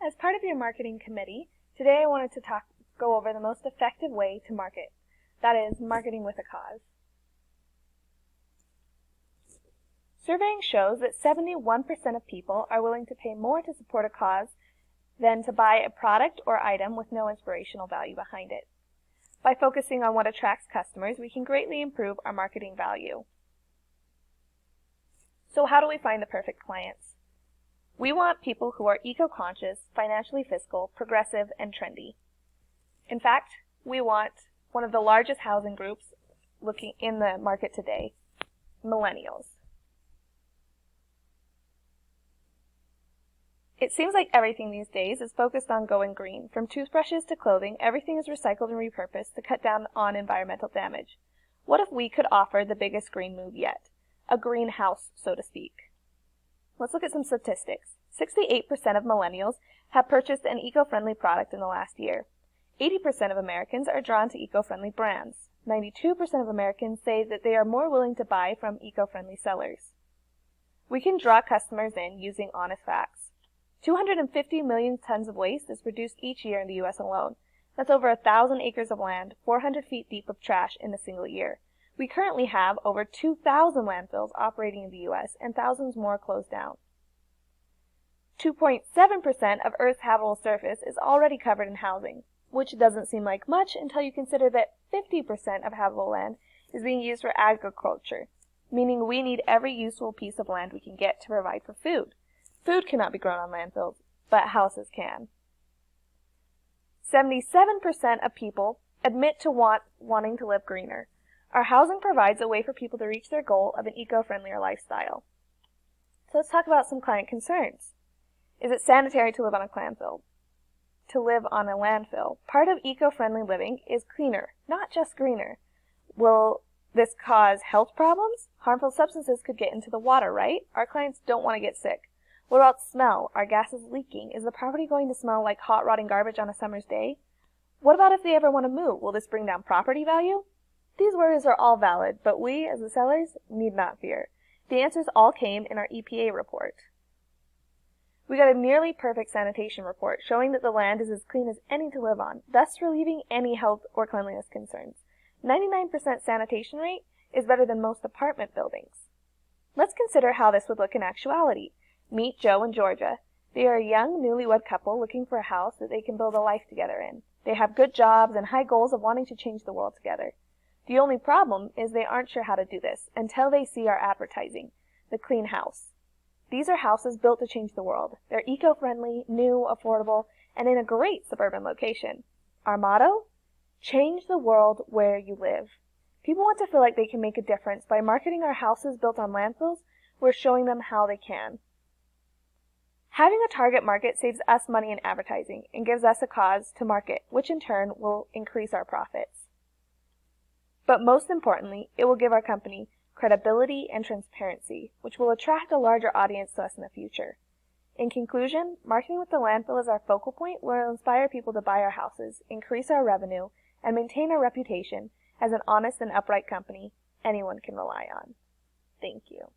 As part of your marketing committee, today I wanted to go over the most effective way to market. That is, marketing with a cause. Surveying shows that 71% of people are willing to pay more to support a cause than to buy a product or item with no inspirational value behind it. By focusing on what attracts customers, we can greatly improve our marketing value. So how do we find the perfect clients? We want people who are eco-conscious, financially fiscal, progressive, and trendy. In fact, we want one of the largest housing groups looking in the market today, millennials. It seems like everything these days is focused on going green. From toothbrushes to clothing, everything is recycled and repurposed to cut down on environmental damage. What if we could offer the biggest green move yet? A greenhouse, so to speak. Let's look at some statistics. 68% of millennials have purchased an eco-friendly product in the last year. 80% of Americans are drawn to eco-friendly brands. 92% of Americans say that they are more willing to buy from eco-friendly sellers. We can draw customers in using honest facts. 250 million tons of waste is produced each year in the U.S. alone. That's over 1,000 acres of land, 400 feet deep of trash in a single year. We currently have over 2,000 landfills operating in the U.S. and thousands more closed down. 2.7% of Earth's habitable surface is already covered in housing, which doesn't seem like much until you consider that 50% of habitable land is being used for agriculture, meaning we need every useful piece of land we can get to provide for food. Food cannot be grown on landfills, but houses can. 77% of people admit to wanting to live greener. Our housing provides a way for people to reach their goal of an eco-friendlier lifestyle. So let's talk about some client concerns. Is it sanitary to live on a landfill? Part of eco-friendly living is cleaner, not just greener. Will this cause health problems? Harmful substances could get into the water, right? Our clients don't want to get sick. What about smell? Are gases leaking? Is the property going to smell like hot, rotting garbage on a summer's day? What about if they ever want to move? Will this bring down property value? These worries are all valid, but we, as the sellers, need not fear. The answers all came in our EPA report. We got a nearly perfect sanitation report showing that the land is as clean as any to live on, thus relieving any health or cleanliness concerns. 99% sanitation rate is better than most apartment buildings. Let's consider how this would look in actuality. Meet Joe and Georgia. They are a young, newlywed couple looking for a house that they can build a life together in. They have good jobs and high goals of wanting to change the world together. The only problem is they aren't sure how to do this until they see our advertising, the Clean House. These are houses built to change the world. They're eco-friendly, new, affordable, and in a great suburban location. Our motto? Change the world where you live. People want to feel like they can make a difference. By marketing our houses built on landfills, we're showing them how they can. Having a target market saves us money in advertising and gives us a cause to market, which in turn will increase our profits. But most importantly, it will give our company credibility and transparency, which will attract a larger audience to us in the future. In conclusion, marketing with the landfill as our focal point will inspire people to buy our houses, increase our revenue, and maintain our reputation as an honest and upright company anyone can rely on. Thank you.